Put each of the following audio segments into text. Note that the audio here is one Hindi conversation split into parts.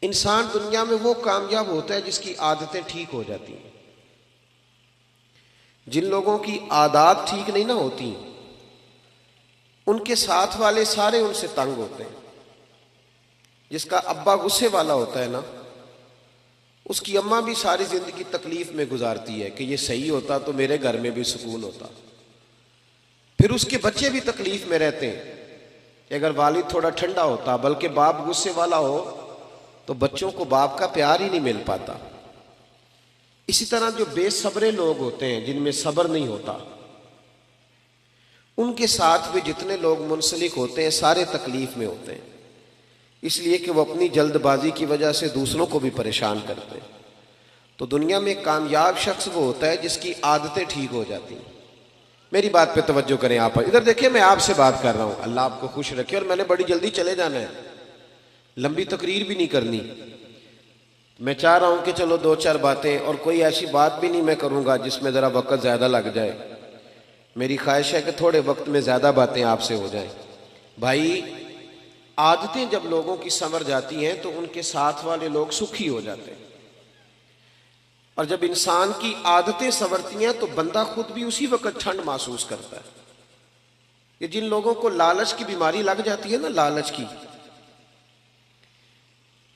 इंसान दुनिया में वो कामयाब होता है जिसकी आदतें ठीक हो जाती हैं। जिन लोगों की आदत ठीक नहीं ना होती, उनके साथ वाले सारे उनसे तंग होते हैं। जिसका अब्बा गुस्से वाला होता है ना, उसकी अम्मा भी सारी जिंदगी तकलीफ में गुजारती है कि ये सही होता तो मेरे घर में भी सुकून होता। फिर उसके बच्चे भी तकलीफ में रहते हैं कि अगर वालिद थोड़ा ठंडा होता, बल्कि बाप गुस्से वाला हो, तो बच्चों को बाप का प्यार ही नहीं मिल पाता। इसी तरह जो बेसब्रे लोग होते हैं, जिनमें सब्र नहीं होता, उनके साथ भी जितने लोग मुंसलिक होते हैं सारे तकलीफ में होते हैं, इसलिए कि वो अपनी जल्दबाजी की वजह से दूसरों को भी परेशान करते हैं। तो दुनिया में कामयाब शख्स वो होता है जिसकी आदतें ठीक हो जाती हैं। मेरी बात पे तवज्जो करें आप, इधर देखिए, मैं आपसे बात कर रहा हूं, अल्लाह आपको खुश रखे। और मैंने बड़ी जल्दी चले जाना है, लंबी तकरीर भी नहीं करनी। मैं चाह रहा हूं कि चलो दो चार बातें, और कोई ऐसी बात भी नहीं मैं करूंगा जिसमें ज़रा वक्त ज़्यादा लग जाए। मेरी ख्वाहिश है कि थोड़े वक्त में ज़्यादा बातें आपसे हो जाएं। भाई, आदतें जब लोगों की संवर जाती हैं तो उनके साथ वाले लोग सुखी हो जाते हैं, और जब इंसान की आदतें संवरती हैं तो बंदा खुद भी उसी वक्त ठंड महसूस करता है। ये जिन लोगों को लालच की बीमारी लग जाती है ना, लालच की,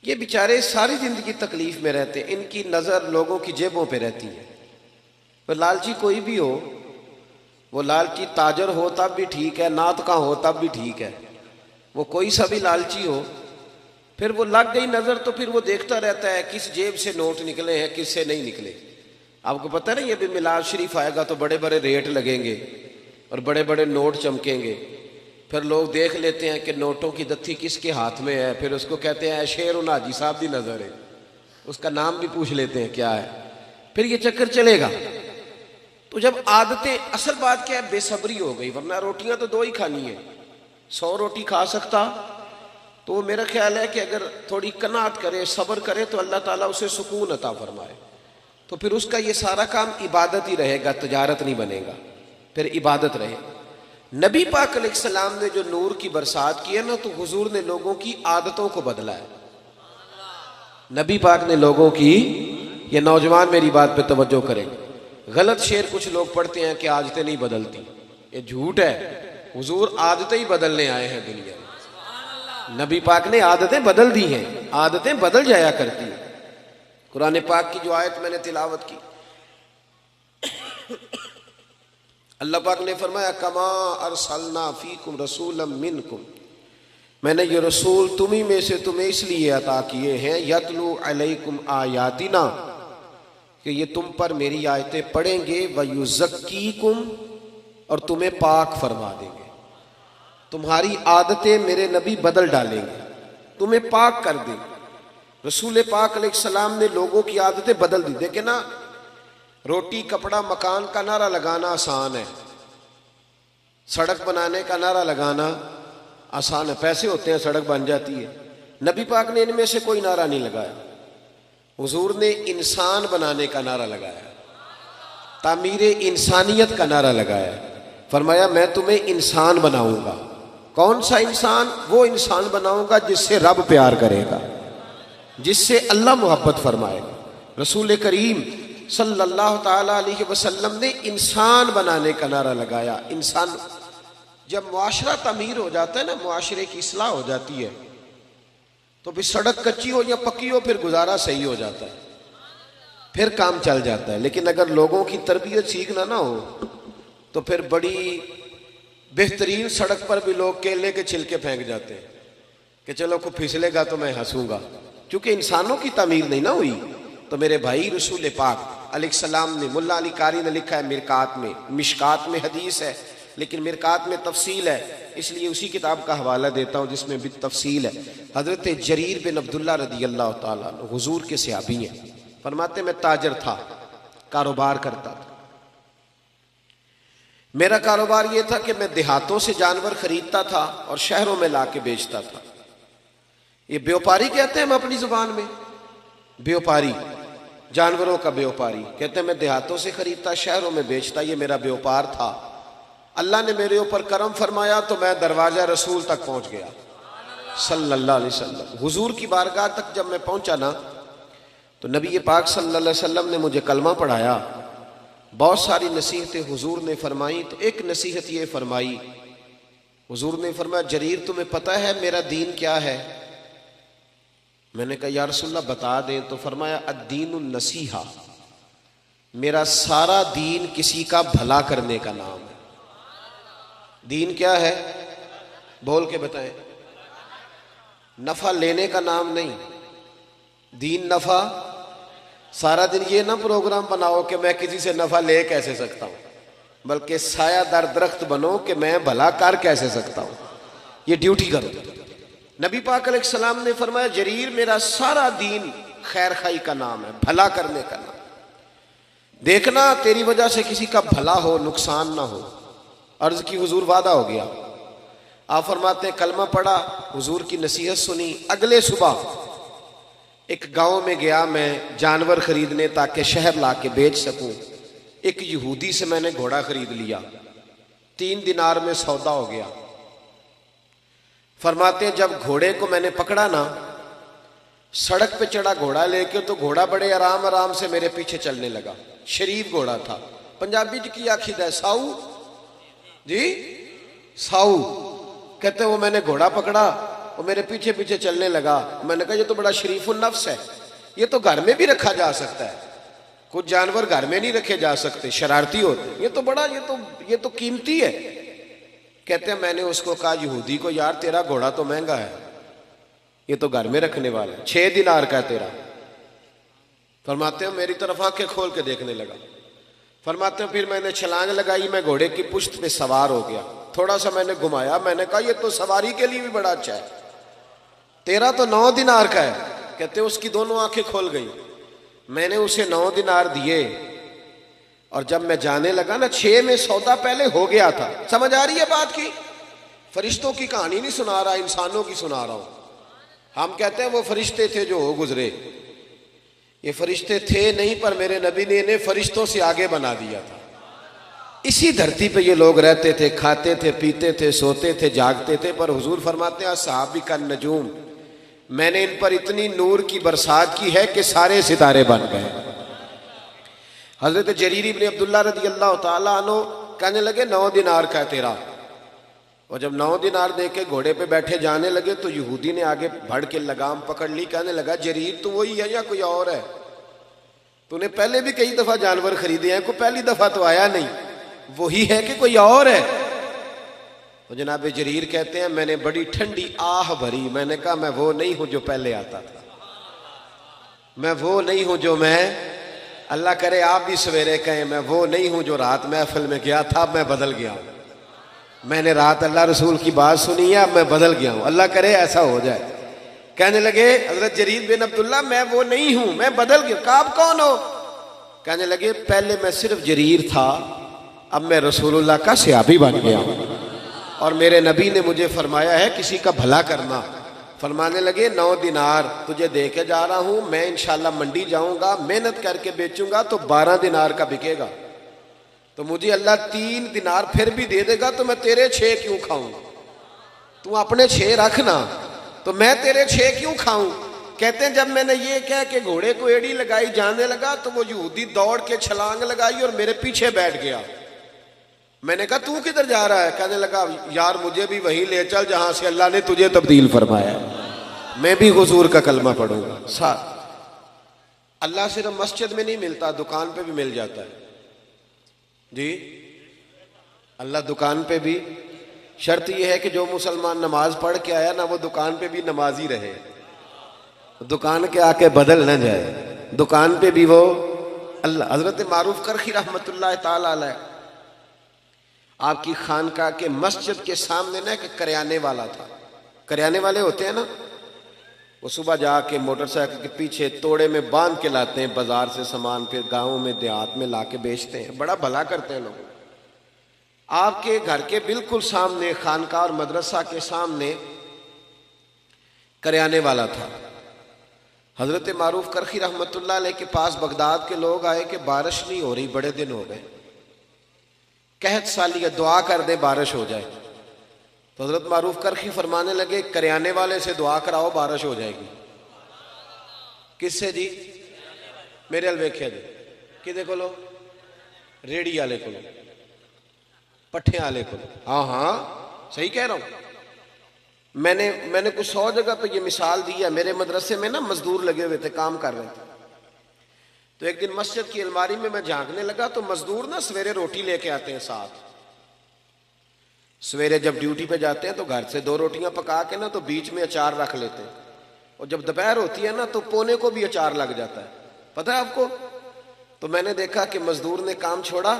ये बेचारे सारी जिंदगी तकलीफ में रहते हैं। इनकी नजर लोगों की जेबों पे रहती है। तो लालची कोई भी हो, वो लालची ताजर हो तब भी ठीक है, नात का हो तब भी ठीक है, वो कोई सा भी लालची हो, फिर वो लग गई नजर तो फिर वो देखता रहता है किस जेब से नोट निकले हैं, किस से नहीं निकले। आपको पता है ना, ये भी मिलाद शरीफ आएगा तो बड़े बड़े रेट लगेंगे और बड़े बड़े नोट चमकेंगे। फिर लोग देख लेते हैं कि नोटों की दत्थी किसके हाथ में है, फिर उसको कहते हैं शेर उन हाजी साहब की नजर है, उसका नाम भी पूछ लेते हैं क्या है, फिर ये चक्कर चलेगा। तो जब आदतें, असल बात क्या है, बेसब्री हो गई, वरना रोटियां तो दो ही खानी है। 100 रोटी खा सकता, तो मेरा ख्याल है कि अगर थोड़ी कनात करे, सब्र करे, तो अल्लाह ताला उसे सुकून अता फरमाए। तो फिर उसका ये सारा काम इबादत ही रहेगा, तजारत नहीं बनेगा, फिर इबादत रहे। नबी पाक अलैहिस्सलाम ने जो नूर की बरसात की है ना, तो हुजूर ने लोगों की आदतों को बदला है। नबी पाक ने लोगों की, ये नौजवान मेरी बात पे तवज्जो करें, गलत शेर कुछ लोग पढ़ते हैं कि आदतें नहीं बदलती, ये झूठ है। हुजूर आदतें ही बदलने आए हैं दुनिया में। नबी पाक ने आदतें बदल दी हैं, आदतें बदल जाया करती हैं। कुरान पाक की जो आयत मैंने तिलावत की, अल्लाह पाक ने फरमाया, कमा अरसलना फीकुम रसूलम मिनकुम, मैंने ये रसूल तुम्ही में से तुम्हें इसलिए अता किए हैं, यतलू अलैकुम आयातिना, कि ये तुम पर मेरी आयतें पढ़ेंगे, व युज़क्कीकुम, और तुम्हें पाक फरमा देंगे। तुम्हारी आदतें मेरे नबी बदल डालेंगे, तुम्हें पाक कर देंगे। रसूल पाक अलैहिस्सलाम ने लोगों की आदतें बदल दी। देखे ना, रोटी कपड़ा मकान का नारा लगाना आसान है, सड़क बनाने का नारा लगाना आसान है, पैसे होते हैं सड़क बन जाती है। नबी पाक ने इनमें से कोई नारा नहीं लगाया। हुजूर ने इंसान बनाने का नारा लगाया, तामीरे इंसानियत का नारा लगाया। फरमाया, मैं तुम्हें इंसान बनाऊंगा। कौन सा इंसान? वो इंसान बनाऊंगा जिससे रब प्यार करेगा, जिससे अल्लाह मोहब्बत फरमाएगा। रसूल करीम सल्लल्लाहु ताला अलैहि वसल्लम ने इंसान बनाने का नारा लगाया। इंसान, जब मुआशरा तमीर हो जाता है ना, मुआशरे की इस्लाह हो जाती है, तो फिर सड़क कच्ची हो या पक्की हो, फिर गुजारा सही हो जाता है, फिर काम चल जाता है। लेकिन अगर लोगों की तरबियत सीखना ना हो, तो फिर बड़ी बेहतरीन सड़क पर भी लोग केले के छिलके फेंक जाते हैं कि चलो कोई फिसलेगा तो मैं हंसूंगा, क्योंकि इंसानों की तामीर नहीं ना हुई। तो मेरे भाई, रसूल पाक अलैहिस्सलाम ने, मुल्ला अली कारी ने लिखा है मिरकात में, मिशकात में हदीस है, लेकिन मिरकात में तफसील है, इसलिए उसी किताब का हवाला देता हूँ जिसमें भी तफसील है। हजरत जरीर बिन अब्दुल्ला रदी अल्लाह ताला अन्हु हुजूर के सहाबी हैं, फरमाते, मैं ताजर था, कारोबार करता था। मेरा कारोबार यह था कि मैं देहातों से जानवर खरीदता था और शहरों में लाके बेचता था। ये व्यापारी कहते हैं हम अपनी जुबान में, व्यापारी, जानवरों का व्यापारी। कहते हैं मैं देहातों से खरीदता, शहरों में बेचता, ये मेरा व्यापार था। अल्लाह ने मेरे ऊपर करम फरमाया तो मैं दरवाजा रसूल तक पहुंच गया। सल्लल्लाहु अलैहि वसल्लम। हुजूर की बारगाह तक जब मैं पहुंचा ना तो नबी पाक सल्लल्लाहु अलैहि वसल्लम ने मुझे कलमा पढ़ाया, बहुत सारी नसीहतें हुजूर ने फरमाई। तो एक नसीहत ये फरमाई, हुजूर ने फरमाया जरीर तुम्हें पता है मेरा दीन क्या है? मैंने कहा या रसूलल्लाह बता दें। तो फरमाया अद्दीनुन नसीहा, मेरा सारा दीन किसी का भला करने का नाम है। दीन क्या है? बोल के बताएं। नफा लेने का नाम नहीं, दीन नफा। सारा दिन ये ना प्रोग्राम बनाओ कि मैं किसी से नफा ले कैसे सकता हूं, बल्कि सायादार दरख्त बनो कि मैं भला कर कैसे सकता हूं, ये ड्यूटी करो। नबी पाक अलैहिस्सलाम ने फरमाया जरीर मेरा सारा दीन खैर खाई का नाम है, भला करने का नाम। देखना तेरी वजह से किसी का भला हो, नुकसान ना हो। अर्ज की हुजूर वादा हो गया। आप फरमाते कलमा पढ़ा, हुजूर की नसीहत सुनी। अगले सुबह एक गांव में गया मैं जानवर खरीदने ताकि शहर ला के बेच सकूं। एक यहूदी से मैंने घोड़ा खरीद लिया, 3 दिनार में सौदा हो गया। फरमाते जब घोड़े को मैंने पकड़ा ना, सड़क पे चढ़ा घोड़ा लेके, तो घोड़ा बड़े आराम आराम से मेरे पीछे चलने लगा। शरीफ घोड़ा था। पंजाबी जी की आखिद है साऊ जी, साऊ कहते वो मैंने घोड़ा पकड़ा, वो मेरे पीछे पीछे चलने लगा। मैंने कहा ये तो बड़ा शरीफुल नफ्स है, ये तो घर में भी रखा जा सकता है। कुछ जानवर घर में नहीं रखे जा सकते, शरारती होते। ये तो बड़ा ये तो कीमती है। कहते हैं मैंने उसको कहा यहूदी को, यार तेरा घोड़ा तो महंगा है, ये तो घर में रखने वाला है, 6 दिनार का है तेरा। फरमाते हैं मेरी तरफ आंखें खोल के देखने लगा। फरमाते हैं फिर मैंने छलांग लगाई, मैं घोड़े की पुश्त पे सवार हो गया। थोड़ा सा मैंने घुमाया, मैंने कहा ये तो सवारी के लिए भी बड़ा अच्छा है, तेरा तो 9 दिनार का है। कहते उसकी दोनों आंखें खोल गई। मैंने उसे 9 दिनार दिए और जब मैं जाने लगा ना, 6 में सौदा पहले हो गया था। समझ आ रही है बात की? फरिश्तों की कहानी नहीं सुना रहा, इंसानों की सुना रहा हूं। हम कहते हैं वो फरिश्ते थे जो हो गुजरे, ये फरिश्ते थे नहीं, पर मेरे नबी ने इन्हें फरिश्तों से आगे बना दिया था। इसी धरती पे ये लोग रहते थे, खाते थे, पीते थे, सोते थे, जागते थे। पर हुजूर फरमाते हैं सहाबी का नजूम, मैंने इन पर इतनी नूर की बरसात की है कि सारे सितारे बन गए। हजरत जरीर इब्न अब्दुल्ला रदी अल्लाह ताला अन्हु कहने लगे 9 दिनार का है तेरा। और जब 9 दिनार दे के घोड़े पे बैठे जाने लगे तो यहूदी ने आगे भड़ के लगाम पकड़ ली। कहने लगा जरीर तू वही है या कोई और है? तूने पहले भी कई दफा जानवर खरीदे हैं, कोई पहली दफा तो आया नहीं, वही है कि कोई और है? तो जनाब जरीर कहते हैं मैंने बड़ी ठंडी आह भरी। मैंने कहा मैं वो नहीं हूं जो पहले आता था, मैं वो नहीं हूं जो मैं, अल्लाह करे आप भी सवेरे कहें मैं वो नहीं हूं जो रात महफिल में गया था, मैं बदल गया हूं। मैंने रात अल्लाह रसूल की बात सुनी है, अब मैं बदल गया हूं। अल्लाह करे ऐसा हो जाए। कहने लगे हजरत जरीर बिन अब्दुल्ला मैं वो नहीं हूं, मैं बदल गया। कहा आप कौन हो? कहने लगे पहले मैं सिर्फ जरीर था, अब मैं रसूलुल्लाह का सहाबी बन गया हूं और मेरे नबी ने मुझे फरमाया है किसी का भला करना। फरमाने लगे 9 दिनार तुझे दे के जा रहा हूं, मैं इंशाल्लाह मंडी जाऊंगा, मेहनत करके बेचूंगा तो 12 दिनार का बिकेगा। तो मुझे अल्लाह 3 दिनार फिर भी दे देगा तो मैं तेरे 6 क्यों खाऊं? तू अपने 6 रखना, तो मैं तेरे 6 क्यों खाऊं? कहते हैं जब मैंने ये कह के घोड़े को एड़ी लगाई जाने लगा तो वो यहूदी दौड़ के छलांग लगाई और मेरे पीछे बैठ गया। मैंने कहा तू किधर जा रहा है? कहने लगा यार मुझे भी वहीं ले चल जहां से अल्लाह ने तुझे तब्दील फरमाया, मैं भी हुजूर का कलमा पढ़ूंगा। साथ अल्लाह सिर्फ मस्जिद में नहीं मिलता, दुकान पे भी मिल जाता है जी। अल्लाह दुकान पे भी, शर्त यह है कि जो मुसलमान नमाज पढ़ के आया ना वो दुकान पे भी नमाजी रहे, दुकान के आके बदल न जाए, दुकान पे भी वो अल्लाह। हजरत मारूफ करखी रहमतुल्लाह ताला अलैह, आपकी खानका के मस्जिद के सामने ना एक करियाने वाला था। करियाने वाले होते हैं ना, वो सुबह जाके मोटरसाइकिल के पीछे तोड़े में बांध के लाते हैं बाजार से सामान, फिर गाँव में देहात में ला के बेचते हैं, बड़ा भला करते हैं लोग। आपके घर के बिल्कुल सामने खानका और मदरसा के सामने करियाने वाला था। हजरत मारूफ करखी रहमतुल्लाह अलैह के पास बगदाद के लोग आए कि बारिश नहीं हो रही, बड़े दिन हो गए, कहत साली दुआ कर दे बारिश हो जाए। तो हजरत मारूफ करखी फरमाने लगे करियाने वाले से दुआ कराओ बारिश हो जाएगी। किससे जी? मेरे अल वेख्या जी कि को रेड़ी वाले को, पट्ठे वाले को। हाँ हाँ सही कह रहा हूं। मैंने कुछ 100 जगह पे ये मिसाल दी है। मेरे मदरसे में ना मजदूर लगे हुए थे, काम कर रहे थे। तो एक दिन मस्जिद की अलमारी में मैं झांकने लगा तो मजदूर ना सवेरे रोटी लेके आते हैं साथ। सवेरे जब ड्यूटी पे जाते हैं तो घर से 2 रोटियां पका के ना तो बीच में अचार रख लेते हैं, और जब दोपहर होती है ना तो पौने को भी अचार लग जाता है, पता है आपको। तो मैंने देखा कि मजदूर ने काम छोड़ा,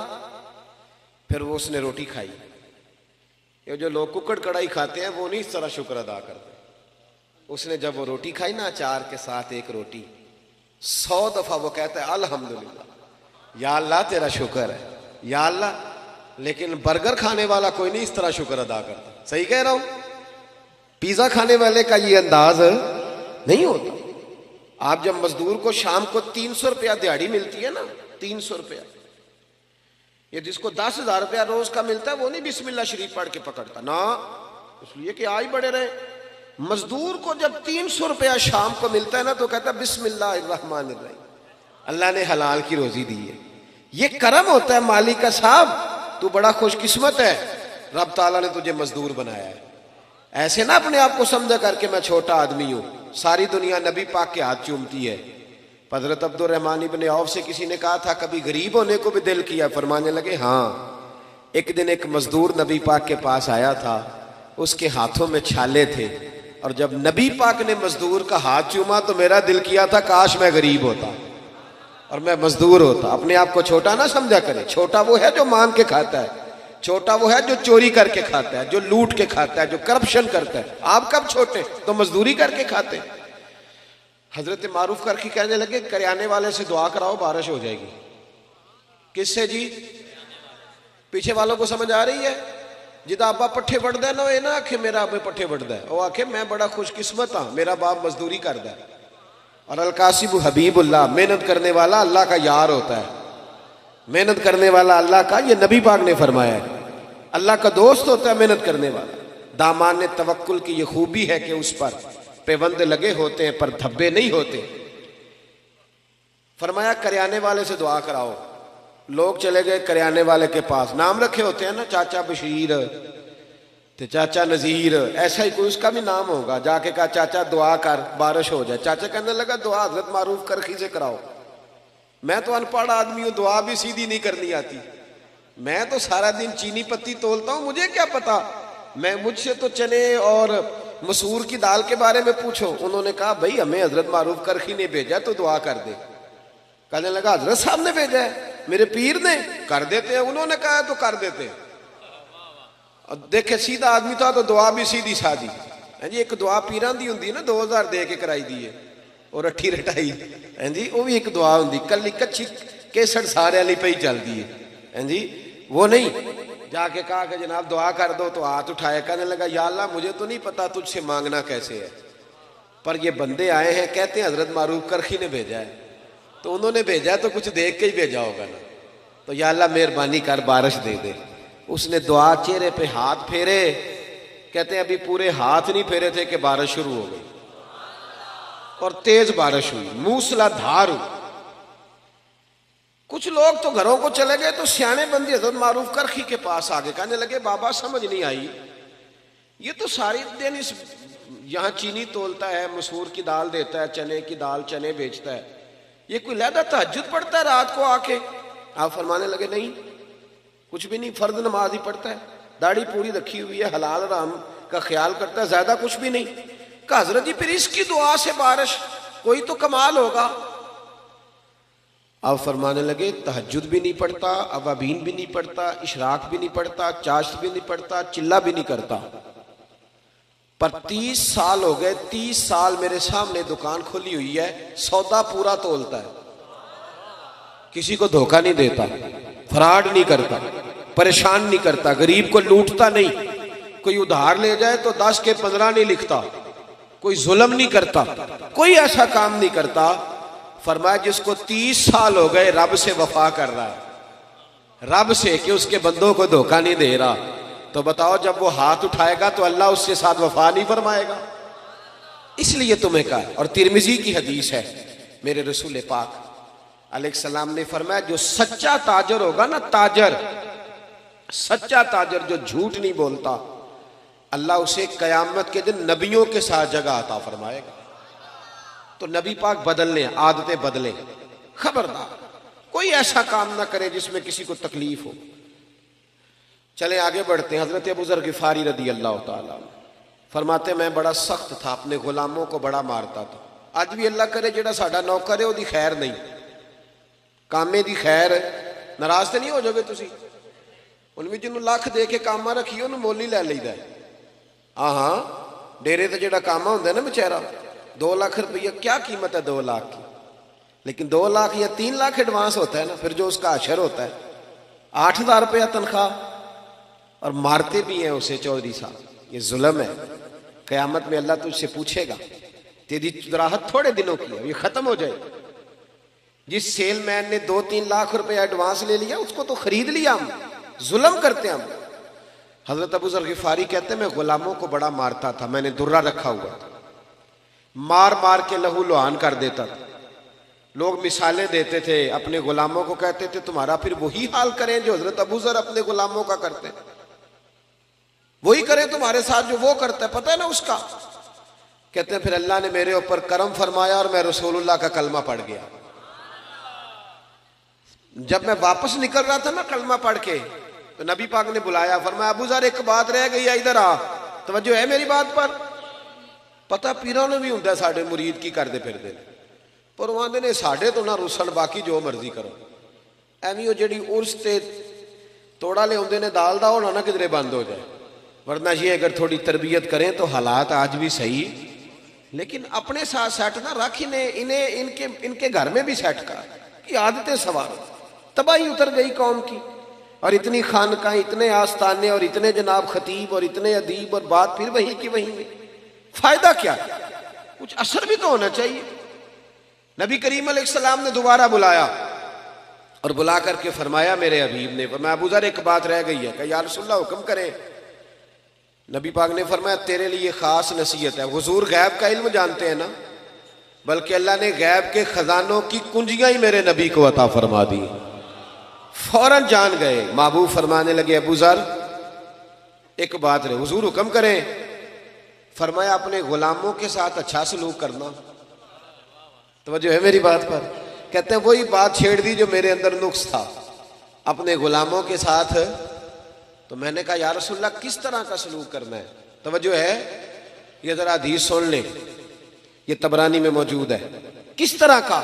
फिर वो उसने रोटी खाई। ये जो लोग कुकड़ कढ़ाई खाते हैं वो नहीं इस तरह शुक्र अदा करते। उसने जब वो रोटी खाई ना अचार के साथ एक रोटी, 100 दफा वो कहता है अल्हम्दुलिल्लाह, या अल्लाह तेरा शुक्र है, या अल्लाह। लेकिन बर्गर खाने वाला कोई नहीं इस तरह शुक्र अदा करता। सही कह रहा हूं? पिज्जा खाने वाले का ये अंदाज नहीं होता। आप जब मजदूर को शाम को 300 रुपया दिहाड़ी मिलती है ना, 300 रुपया, ये जिसको 10,000 रुपया रोज का मिलता है वो नहीं बिस्मिल्लाह शरीफ पढ़ के पकड़ता ना, इसलिए कि आज बढ़े रहे। मजदूर को जब 300 रुपया शाम को मिलता है ना तो कहता है बिस्मिल्लाहिर्रहमानिर्रहीम, अल्लाह ने हलाल की रोजी दी है। ये करम होता है मालिक का, साहब तू बड़ा खुशकिस्मत है, रब ताला ने तुझे मजदूर बनाया है। ऐसे ना अपने आप को समझा करके मैं छोटा आदमी हूं, सारी दुनिया नबी पाक के हाथ चूमती है। हजरत अब्दुल रहमान इब्ने औफ से किसी ने कहा था कभी गरीब होने को भी दिल किया? फरमाने लगे हाँ। एक दिन एक मजदूर नबी पाक के पास आया था, उसके हाथों में छाले थे, और जब नबी पाक ने मजदूर का हाथ चूमा तो मेरा दिल किया था काश मैं गरीब होता और मैं मजदूर होता। अपने आप को छोटा ना समझा करे। छोटा वो है जो मांग के खाता है, छोटा वो है जो चोरी करके खाता है, जो लूट के खाता है, जो करप्शन करता है। आप कब छोटे? तो मजदूरी करके खाते। हजरत मारूफ करके कहने लगे करियाने वाले से दुआ कराओ बारिश हो जाएगी। किससे जी? पीछे वालों को समझ आ रही है? जिदा आपा पट्ठे बढ़दा ना ये ना आखे मेरा आपे पट्ठे बढ़दा है, वो आखे मैं बड़ा खुशकिस्मत हाँ मेरा बाप मजदूरी करता है। और अलकासिबु हबीबुल्लाह, मेहनत करने वाला अल्लाह का यार होता है। मेहनत करने वाला अल्लाह का, ये नबी पाक ने फरमाया है, अल्लाह का दोस्त होता है मेहनत करने वाला। दामान तवक्कुल की ये खूबी है कि उस पर पेबंद लगे होते हैं पर धब्बे नहीं होते। फरमाया करियाने वाले से दुआ कराओ। लोग चले गए करियाने वाले के पास, नाम रखे होते हैं ना, चाचा बशीर ते चाचा नजीर, ऐसा ही कोई उसका भी नाम होगा। जाके कहा चाचा दुआ कर बारिश हो जाए। चाचा कहने लगा दुआ हजरत मारूफ करखी से कराओ। मैं तो अनपढ़ आदमी हूं, दुआ भी सीधी नहीं करनी आती। मैं तो सारा दिन चीनी पत्ती तोलता हूं, मुझे क्या पता। मैं मुझसे तो चने और मसूर की दाल के बारे में पूछो। उन्होंने कहा भाई हमें हजरत मारूफ करखी ने भेजा तो दुआ कर दे। कहने लगा हजरत साहब ने भेजा है, मेरे पीर ने, कर देते हैं। उन्होंने कहा तो कर देते हैं। और देखे सीधा आदमी था तो दुआ भी सीधी सादी है जी। एक दुआ पीरां दी हुंदी ना, 2000 दे के कराई दी है और अठी रटाई है जी, वो भी एक दुआ हुंदी, कली कच्ची केसर सारे वाली पे ही चलती है जी। वो नहीं जाके कहा कि जनाब दुआ कर दो, तो हाथ उठाया, कहने लगा या अल्लाह मुझे तो नहीं पता तुझसे मांगना कैसे है, पर ये बंदे आए हैं कहते हैं हजरत मारूफ करखी ने भेजा है, तो उन्होंने भेजा है तो कुछ देख के ही भेजा होगा ना, तो या अल्लाह मेहरबानी कर बारिश दे दे। उसने दुआ चेहरे पे हाथ फेरे, कहते हैं अभी पूरे हाथ नहीं फेरे थे कि बारिश शुरू हो गई और तेज बारिश हुई, मूसलाधार हुई। कुछ लोग तो घरों को चले गए, तो सियाने बंदी हजरत मारूफ करखी के पास आ गए। कहने लगे बाबा समझ नहीं आई, ये तो सारी दिन इस यहाँ चीनी तोलता है, मसूर की दाल देता है, चने की दाल चने बेचता है, ये कोई लहदा तहज्जुद पढ़ता है रात को आके? आप फरमाने लगे नहीं कुछ भी नहीं, फर्द नमाज ही पढ़ता है, दाढ़ी पूरी रखी हुई है, हलाल राम का ख्याल करता है, ज्यादा कुछ भी नहीं। कहा हजरत जी फिर इसकी दुआ से बारिश, कोई तो कमाल होगा। अब फरमाने लगे तहज्जुद भी नहीं पढ़ता, अवाबीन भी नहीं पढ़ता, इशराक भी नहीं पढ़ता, चाश्त भी नहीं पढ़ता, चिल्ला भी नहीं करता, पर 30 साल हो गए, 30 साल मेरे सामने दुकान खोली हुई है, सौदा पूरा तोलता है, किसी को धोखा नहीं देता, फ्रॉड नहीं करता, परेशान नहीं करता, गरीब को लूटता नहीं, कोई उधार ले जाए तो 10 के 15 नहीं लिखता, कोई जुल्म नहीं करता, कोई ऐसा काम नहीं करता। फरमाया जिसको 30 साल हो गए रब से वफा कर रहा है, रब से कि उसके बंदों को धोखा नहीं दे रहा, तो बताओ जब वो हाथ उठाएगा तो अल्लाह उसके साथ वफा नहीं फरमाएगा? इसलिए तुम्हें कहा। और तिरमिजी की हदीस है, मेरे रसूल पाक अलैहिस्सलाम ने फरमाया, जो सच्चा ताजर होगा ना, ताजर, सच्चा ताजर जो झूठ नहीं बोलता, अल्लाह उसे कयामत के दिन नबियों के साथ जगह अता फरमाएगा। तो नबी पाक बदलने, आदतें बदलें, खबरदार कोई ऐसा काम ना करे जिसमें किसी को तकलीफ हो। चले आगे बढ़ते हैं। हजरत अबू ज़र गिफारी रदी अल्लाह ताला फरमाते, मैं बड़ा सख्त था, अपने गुलामों को बड़ा मारता था। आज भी अल्लाह करे जेड़ा साडा नौकर है, ओदी खैर नहीं, कामे दी खैर, नाराज तो नहीं हो जाओगे तुसी? उनमें जिन्हों लख दे के कामा रखी उन्होंने मोल ही लै लईदा है। हाँ, डेरे ते जेड़ा कामा हुंदा है ना बेचारा, 2 लाख रुपया, क्या कीमत है 2 लाख की, लेकिन 2 लाख या 3 लाख एडवांस होता है ना, फिर जो उसका अशर होता है 8,000 रुपया तनख्वाह, और मारते भी हैं उसे चौधरी साहब। ये जुल्म है। क़यामत में अल्लाह तुझसे पूछेगा, तेरी चुदराहट थोड़े दिनों की है, ये खत्म हो जाए। जिस सेलमैन ने 2-3 लाख रुपया एडवांस ले लिया, उसको तो खरीद लिया हम, जुल्म करते हम। हजरत अबू ज़र गिफारी कहते हैं, मैं गुलामों को बड़ा मारता था, मैंने दुर्रा रखा हुआ था, मार मार के लहू लुहान कर देता था। लोग मिसालें देते थे, अपने गुलामों को कहते थे तुम्हारा फिर वही हाल करें जो हजरत अबू ज़र अपने गुलामों का करते, वही करें तुम्हारे साथ जो वो करता है, पता है ना उसका। कहते हैं फिर अल्लाह ने मेरे ऊपर करम फरमाया और मैं रसूलुल्लाह का कलमा पढ़ गया। जब मैं वापस निकल रहा था ना कलमा पढ़ के, तो नबी पाक ने बुलाया, फरमाया अबू ज़र एक बात रह गई है, इधर आ, तवज्जो है मेरी बात पर। पता पीरों ने भी होंगे साढ़े मुरीद की करते फिरते, पर वो आंदे ने साढ़े तो ना रुसन, बाकी जो मर्जी करो। एवं जी उर्स से तोड़ा ले आते ने दाल का होना ना किधरे बंद हो जाए, वरना ये अगर थोड़ी तरबियत करें तो हालात आज भी सही, लेकिन अपने साथ सेट ना रख, इन्हें इनके घर में भी सेट कर कि आदतें सवार। तबाही उतर गई कौम की, और इतनी खानकाएं, इतने आस्थाने, और इतने जनाब खतीब, और इतने अदीब, और बात फिर वही की वही में। फायदा क्या? कुछ असर भी तो होना चाहिए। नबी करीम अलैहिस्सलाम ने दोबारा बुलाया और बुला करके फरमाया, मेरे हबीब ने फरमाया, अबू ज़र एक बात रह गई है। कहा या रसूलल्लाह हुक्म करें। नबी पाक ने फरमाया, तेरे लिए खास नसीहत है। हुजूर गैब का इल्म जानते हैं ना, बल्कि अल्लाह ने गैब के खजानों की कुंजियां ही मेरे नबी को अता फरमा दी। फौरन जान गए। महबूब फरमाने लगे, अबू ज़र एक बात रहे, हुजूर हुक्म करें। फरमाया, अपने गुलामों के साथ अच्छा सलूक करना। तो जो है मेरी बात पर, कहते हैं वही बात छेड़ दी जो मेरे अंदर नुक्स था, अपने गुलामों के साथ। तो मैंने कहा या रसूलल्लाह किस तरह का सलूक करना है? तवज्जो है, ये जरा हदीस सुन ले, ये तबरानी में मौजूद है। किस तरह का?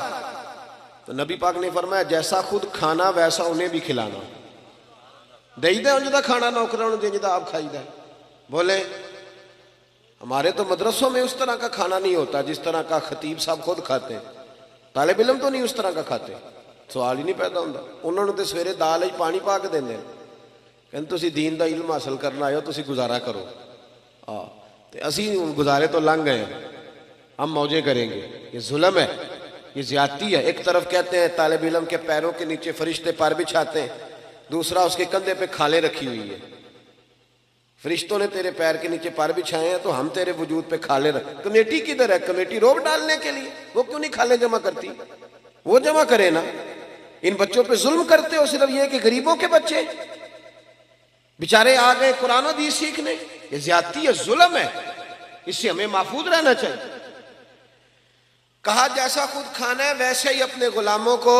तो नबी पाक ने फरमाया, जैसा खुद खाना वैसा उन्हें भी खिलाना। दईदा उनका खाना नौकरां देदा आप खाईदा। बोले हमारे तो मदरसों में उस तरह का खाना नहीं होता जिस तरह का खतीब साहब खुद खाते हैं, तालिब इल्म तो नहीं उस तरह का खाते। सवाल ही नहीं पैदा होता। उन्होंने तो सवेरे दाल पानी पा के देंगे, कहते तुसी दीन का इल्म हासिल करना आए हो, तुसी गुजारा करो। हाँ, तो असी गुजारे तो लंघ गए, हम मौजे करेंगे। ये जुल्म है, ये ज्यादती है। एक तरफ कहते हैं तालिब इल्म के पैरों के नीचे फरिश्ते पर बिछाते हैं, दूसरा उसके कंधे पे खाले रखी हुई है। फरिश्तों ने तेरे पैर के नीचे पर बिछाए हैं, तो हम तेरे वजूद पे खाले रख। कमेटी किधर है? कमेटी रोब डालने के लिए, वो क्यों नहीं खाले जमा करती? वो जमा करे ना। इन बच्चों पे जुल्म करते हो सिर्फ ये कि गरीबों के बच्चे बेचारे आ गए कुरान हदीस सीखने। ये ज्यादती है, जुल्म है, इससे हमें महफूज रहना चाहिए। कहा जैसा खुद खाना है वैसे ही अपने गुलामों को,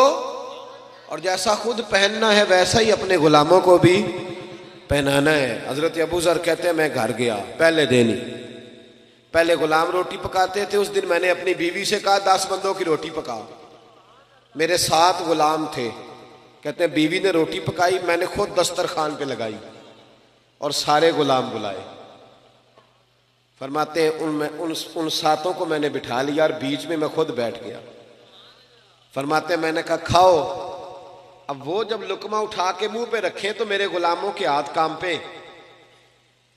और जैसा खुद पहनना है वैसा ही अपने गुलामों को भी पहनाना है। हजरत अबू ज़र कहते हैं, मैं घर गया पहले दिन ही, पहले गुलाम रोटी पकाते थे। उस दिन मैंने अपनी बीवी से कहा 10 बंदों की रोटी पका। मेरे 7 गुलाम थे। कहते हैं बीवी ने रोटी पकाई, मैंने खुद दस्तरखान पे लगाई और सारे गुलाम बुलाए। फरमाते हैं उन 7 को मैंने बिठा लिया और बीच में मैं खुद बैठ गया। फरमाते हैं मैंने कहा खाओ। अब वो जब लुकमा उठा के मुंह पे रखे तो मेरे गुलामों के हाथ काम पे।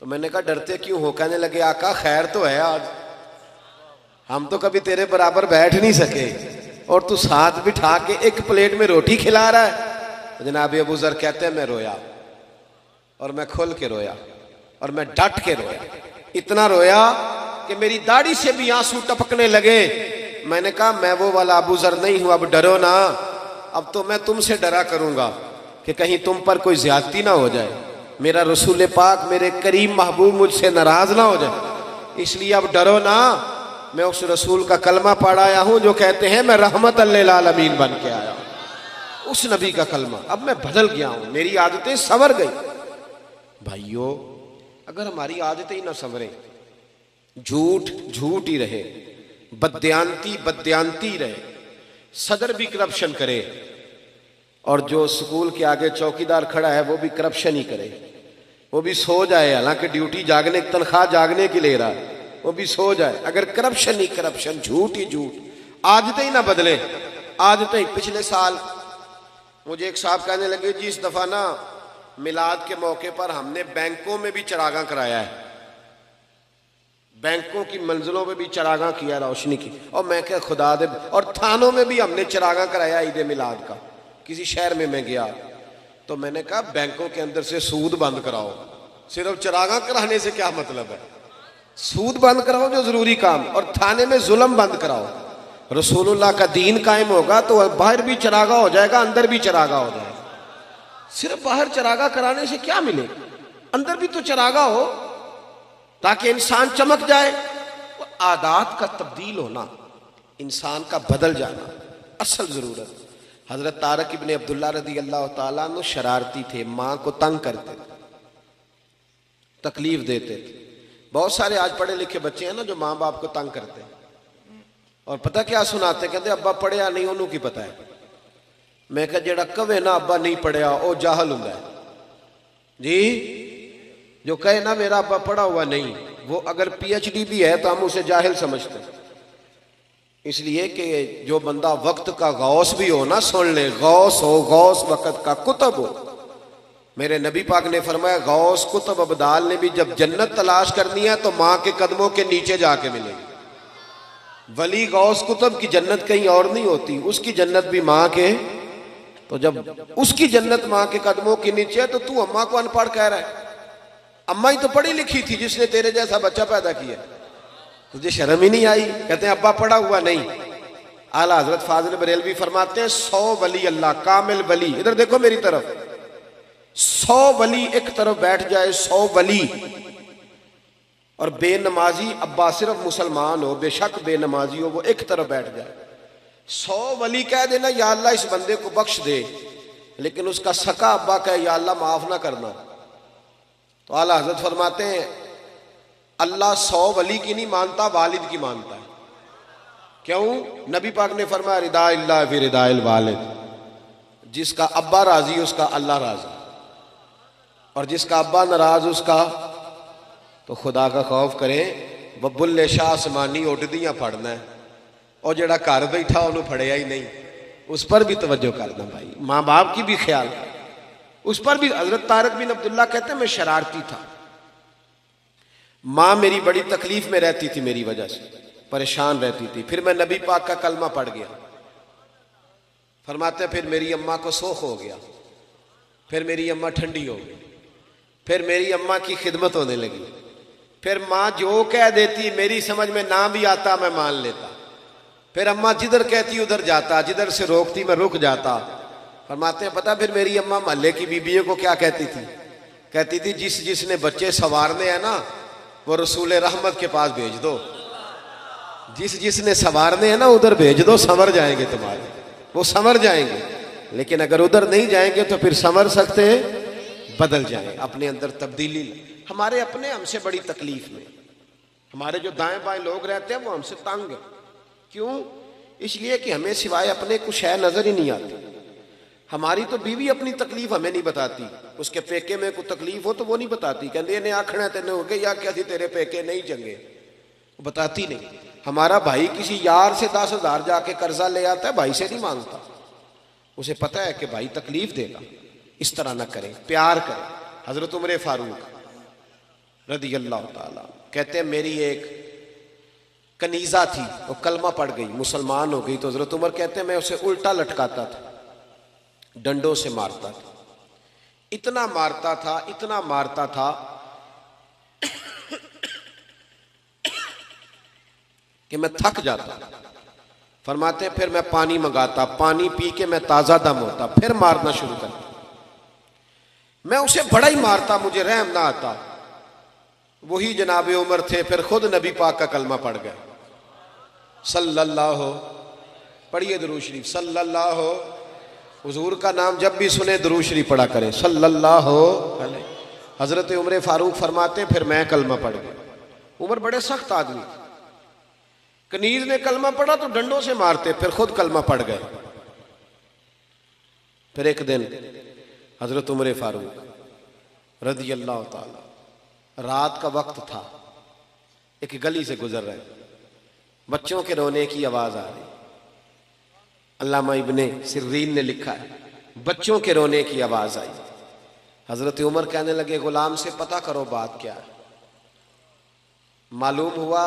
तो मैंने कहा डरते क्यों हो? कहने लगे आका खैर तो है, आज हम तो कभी तेरे बराबर बैठ नहीं सके और तू साथ बिठा के एक प्लेट में रोटी खिला रहा है। तो जनाब अबू ज़र कहते हैं मैं रोया और मैं खुल के रोया। और मैं डट के रोया, इतना रोया कि मेरी दाढ़ी से भी आंसू टपकने लगे। मैंने कहा मैं वो वाला अबू जर नहीं हूं, अब डरो ना, अब तो मैं तुमसे डरा करूंगा कि कहीं तुम पर कोई ज्यादती ना हो जाए, मेरा रसूल पाक मेरे करीम महबूब मुझसे नाराज ना हो जाए, इसलिए अब डरो ना। मैं उस रसूल का कलमा पढ़ आया हूं जो कहते हैं मैं रहमत लिल आलमीन बन के आया, उस नबी का कलमा। अब मैं बदल गया हूं, मेरी आदतें संवर गई। भाइयों, अगर हमारी आदतें ही ना संवरें, झूठ झूठ ही रहे, बदयांती बदयांती रहे, सदर भी करप्शन करे और जो स्कूल के आगे चौकीदार खड़ा है वो भी करप्शन ही करे, वो भी सो जाए, हालांकि ड्यूटी जागने तनख्वाह जागने की ले रहा है, वो भी सो जाए, अगर करप्शन ही करप्शन, झूठ ही झूठ, आदतें ही ना बदले, आदतें ही। पिछले साल मुझे एक साहब कहने लगे जी इस दफा ना मिलाद के मौके पर हमने बैंकों में भी चरागा कराया है, बैंकों की मंजिलों में भी चरागा किया, रोशनी की। और मैं क्या खुदा दे, और थानों में भी हमने चरागा कराया ईद मिलाद का। किसी शहर में मैं गया तो मैंने कहा बैंकों के अंदर से सूद बंद कराओ, सिर्फ चरागा कराने से क्या मतलब है, सूद बंद कराओ जो जरूरी काम, और थाने में जुल्म बंद कराओ। रसूलुल्लाह का दीन कायम होगा तो बाहर भी चरागा हो जाएगा, अंदर भी चरागा हो जाएगा। सिर्फ बाहर चरागा कराने से क्या मिलेगा, अंदर भी तो चरागा हो ताकि इंसान चमक जाए। आदात का तब्दील होना, इंसान का बदल जाना असल जरूरत। हजरत तारक इब्ने अब्दुल्ला रदी अल्लाह ताला अन्हु शरारती थे, मां को तंग करते थे, तकलीफ देते थे। बहुत सारे आज पढ़े लिखे बच्चे हैं ना जो माँ बाप को तंग करते हैं, और पता क्या सुनाते, कहते अब्बा पढ़िया नहीं उन्होंने की पता है। मैं कहा जेड़ा कवे ना अब्बा नहीं पढ़िया वो जाहल हुंदा है जी, जो कहे ना मेरा अब्बा पढ़ा हुआ नहीं, वो अगर पीएचडी भी है तो हम उसे जाहिल समझते हैं। इसलिए कि जो बंदा वक्त का गौस भी हो ना, सुन ले, गौस हो, गौस वक्त का कुतुब हो। मेरे नबी पाक ने फरमाया गौस कुतुब अब्दाल ने भी जब जन्नत तलाश करनी है तो माँ के कदमों के नीचे जाके मिलेगी। वली गौस कुतुब की जन्नत कहीं और नहीं होती, उसकी जन्नत भी माँ के, तो जब उसकी जन्नत माँ के कदमों के नीचे है तो तू अम्मा को अनपढ़ कह रहा है। अम्मा ही तो पढ़ी लिखी थी जिसने तेरे जैसा बच्चा पैदा किया, तुझे शर्म ही नहीं आई? कहते हैं अब्बा पढ़ा हुआ नहीं। आला हजरत फाजिल बरेलवी फरमाते हैं 100 वली अल्लाह कामिल वली, इधर देखो मेरी तरफ, 100 वली एक तरफ बैठ जाए, 100 वली, और बेनमाजी अब्बा सिर्फ मुसलमान हो, बेशक बेनमाजी हो, वो एक तरफ बैठ जाए। 100 वली कह देना या अल्लाह इस बंदे को बख्श दे, लेकिन उसका सका अब्बा कहे या अल्लाह माफ ना करना, तो आला हजरत फरमाते हैं अल्लाह 100 वली की नहीं मानता, वालिद की मानता है। क्यों? नबी पाक ने फरमाया रिदा इल्ला फी रिदाइल वालिद, जिसका अब्बा राजी उसका अल्लाह राजी, और जिसका अब्बा नाराज उसका, तो खुदा का खौफ करें, बबुल्ले शाह आसमानी उड़दियां फड़ना है, और जड़ा घर बैठा उन्होंने फड़िया ही नहीं, उस पर भी तवज्जो करना भाई, माँ बाप की भी ख्याल, उस पर भी। हजरत तारक बिन अब्दुल्ला कहते हैं मैं शरारती था, माँ मेरी बड़ी तकलीफ में रहती थी, मेरी वजह से परेशान रहती थी। फिर मैं नबी पाक का कलमा पढ़ गया, फरमाते फिर मेरी अम्मा को सोख हो गया, फिर मेरी अम्मा ठंडी हो गई, फिर मेरी अम्मा की खिदमत होने लगी, फिर माँ जो कह देती मेरी समझ में ना भी आता मैं मान लेता, फिर अम्मा जिधर कहती उधर जाता, जिधर से रोकती मैं रुक जाता। फरमाते हैं पता फिर मेरी अम्मा महल्ले की बीबियों को क्या कहती थी? कहती थी जिस जिसने बच्चे संवारने हैं ना वो रसूल रहमत के पास भेज दो, जिस जिसने संवारने हैं ना उधर भेज दो, संवर जाएंगे तुम्हारे, वो संवर जाएंगे। लेकिन अगर उधर नहीं जाएंगे तो फिर संवर सकते, बदल जाए, अपने अंदर तब्दीली। हमारे अपने हमसे बड़ी तकलीफ में हमारे जो दाएं बाएं लोग रहते हैं वो हमसे तंग है। क्यों? इसलिए कि हमें सिवाय अपने कुछ है नजर ही नहीं आती। हमारी तो बीवी अपनी तकलीफ हमें नहीं बताती, उसके पेके में कोई तकलीफ हो तो वो नहीं बताती, कहते इन्हें आखना तेने हो गए या क्या थी तेरे पेके नहीं चंगे, वो बताती नहीं। हमारा भाई किसी यार से 10,000 जाके कर्जा ले आता है, भाई से नहीं मांगता, उसे पता है कि भाई तकलीफ देगा, इस तरह ना करें, प्यार करें। हजरत उमर फारूक रदी अल्लाह ताला कहते हैं मेरी एक कनीजा थी, वो कलमा पड़ गई, मुसलमान हो गई, तो हजरत उमर कहते हैं मैं उसे उल्टा लटकाता था, डंडों से मारता था, इतना मारता था, इतना मारता था कि मैं थक जाता। फरमाते फिर मैं पानी मंगाता, पानी पी के मैं ताज़ा दम होता, फिर मारना शुरू करता। मैं उसे बड़ा ही मारता, मुझे रहम ना आता। वही जनाब उमर थे, फिर खुद नबी पाक का कलमा पढ़ गए, सल्लल्लाहु, पढ़िए दुरूद शरीफ, सल्लल्लाहु। हुजूर का नाम जब भी सुने दुरूद शरीफ पढ़ा करें, सल्लल्लाहु अलैहि। हजरत उमर फारूक फरमाते फिर मैं कलमा पढ़ गया। उमर बड़े सख्त आदमी, कनीज ने कलमा पढ़ा तो डंडों से मारते, फिर खुद कलमा पढ़ गए। फिर एक दिन हजरत उमर फारूक रज़ी अल्लाह ताला, रात का वक्त था, एक गली से गुजर रहे, बच्चों के रोने की आवाज आ रही। अल्लामा इब्ने सिर्रीन ने लिखा है, बच्चों के रोने की आवाज आई। हजरत उमर कहने लगे गुलाम से पता करो बात क्या है। मालूम हुआ,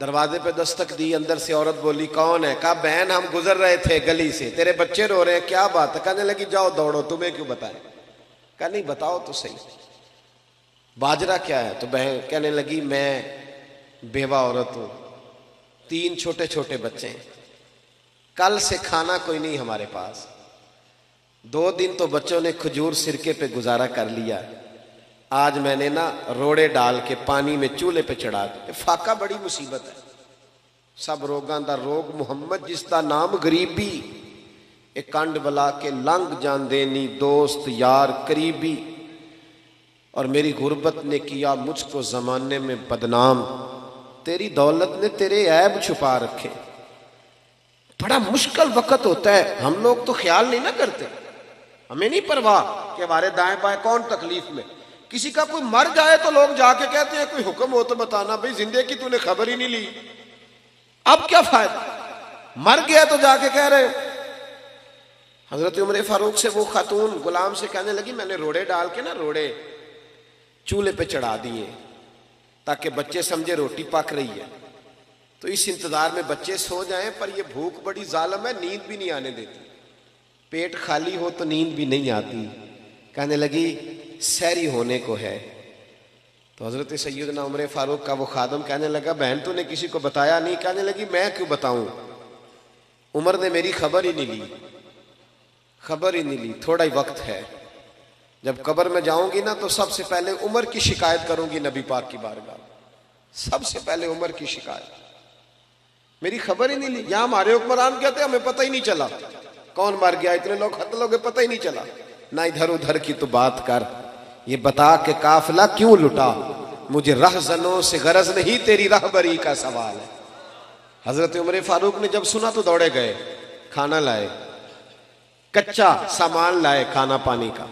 दरवाजे पे दस्तक दी, अंदर से औरत बोली कौन है? कहा बहन हम गुजर रहे थे गली से, तेरे बच्चे रो रहे हैं, क्या बात है? कहने लगी जाओ दौड़ो, तुम्हें क्यों बताएं? कहा नहीं बताओ तो सही, बाजरा क्या है? तो बहन कहने लगी मैं बेवा औरत हूं, 3 छोटे छोटे बच्चे हैं, कल से खाना कोई नहीं हमारे पास, 2 दिन तो बच्चों ने खजूर सिरके पे गुजारा कर लिया, आज मैंने ना रोड़े डाल के पानी में चूल्हे पे चढ़ा दिए। फाका बड़ी मुसीबत है, सब रोगां दा रोग मुहम्मद जिसका नाम गरीबी, एक कंड बला के लंघ जांदे नी दोस्त यार करीबी, और मेरी गुर्बत ने किया मुझको जमाने में बदनाम, तेरी दौलत ने तेरे ऐब छुपा रखे। बड़ा मुश्किल वक्त होता है, हम लोग तो ख्याल नहीं ना करते, हमें नहीं परवाह कि हमारे दाएं बाएं कौन तकलीफ में। किसी का कोई मर जाए तो लोग जाके कहते हैं कोई हुक्म हो तो बताना, भाई जिंदगी की तूने खबर ही नहीं ली, अब क्या फायदा, मर गया तो जाके कह रहे हो। हजरत उमर फारूक से वो खातून गुलाम से कहने लगी मैंने रोड़े डाल के ना रोड़े चूल्हे पे चढ़ा दिए ताकि बच्चे समझे रोटी पक रही है, तो इस इंतजार में बच्चे सो जाएं, पर ये भूख बड़ी जालिम है, नींद भी नहीं आने देती, पेट खाली हो तो नींद भी नहीं आती। कहने लगी सहरी होने को है। तो हजरत सैयदना उमर फारूक का वो खादम कहने लगा बहन तूने किसी को बताया नहीं? कहने लगी मैं क्यों बताऊं, उमर ने मेरी खबर ही नहीं ली, खबर ही नहीं ली, थोड़ा ही वक्त है, जब कब्र में जाऊंगी ना तो सबसे पहले उमर की शिकायत करूंगी नबी पाक की बारगाह, सबसे पहले उमर की शिकायत, मेरी खबर ही नहीं ली। यहां हमारे हुक्मरान कहते हमें पता ही नहीं चला कौन मर गया, इतने लोग खत्म हो गए पता ही नहीं चला, ना इधर उधर की तो बात कर, ये बता के काफिला क्यों लुटा, मुझे रहजनों से गरज नहीं तेरी रहबरी का सवाल है। हजरत उमर फारूक ने जब सुना तो दौड़े गए, खाना लाए, कच्चा सामान लाए, खाना पानी का,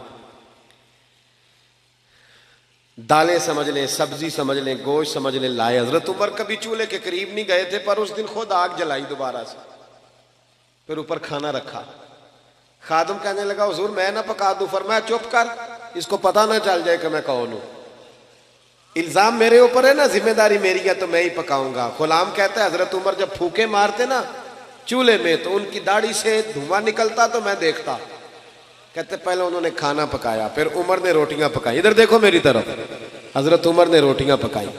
दालें समझ लें, सब्जी समझ लें, गोश्त समझ लें, लाए। हजरत उमर कभी चूल्हे के करीब नहीं गए थे, पर उस दिन खुद आग जलाई दोबारा से, फिर ऊपर खाना रखा। खादम कहने लगा हुजूर मैं ना पका दूं, फरमाया चुप कर, इसको पता ना चल जाए कि मैं कौन हूं, इल्जाम मेरे ऊपर है ना, जिम्मेदारी मेरी है तो मैं ही पकाऊंगा। गुलाम कहता है हजरत उमर जब फूके मारते ना चूल्हे में तो उनकी दाढ़ी से धुआं निकलता तो मैं देखता। कहते पहले उन्होंने खाना पकाया, फिर उमर ने रोटियां पकाई, इधर देखो मेरी तरफ, हजरत उमर ने रोटियां पकाई।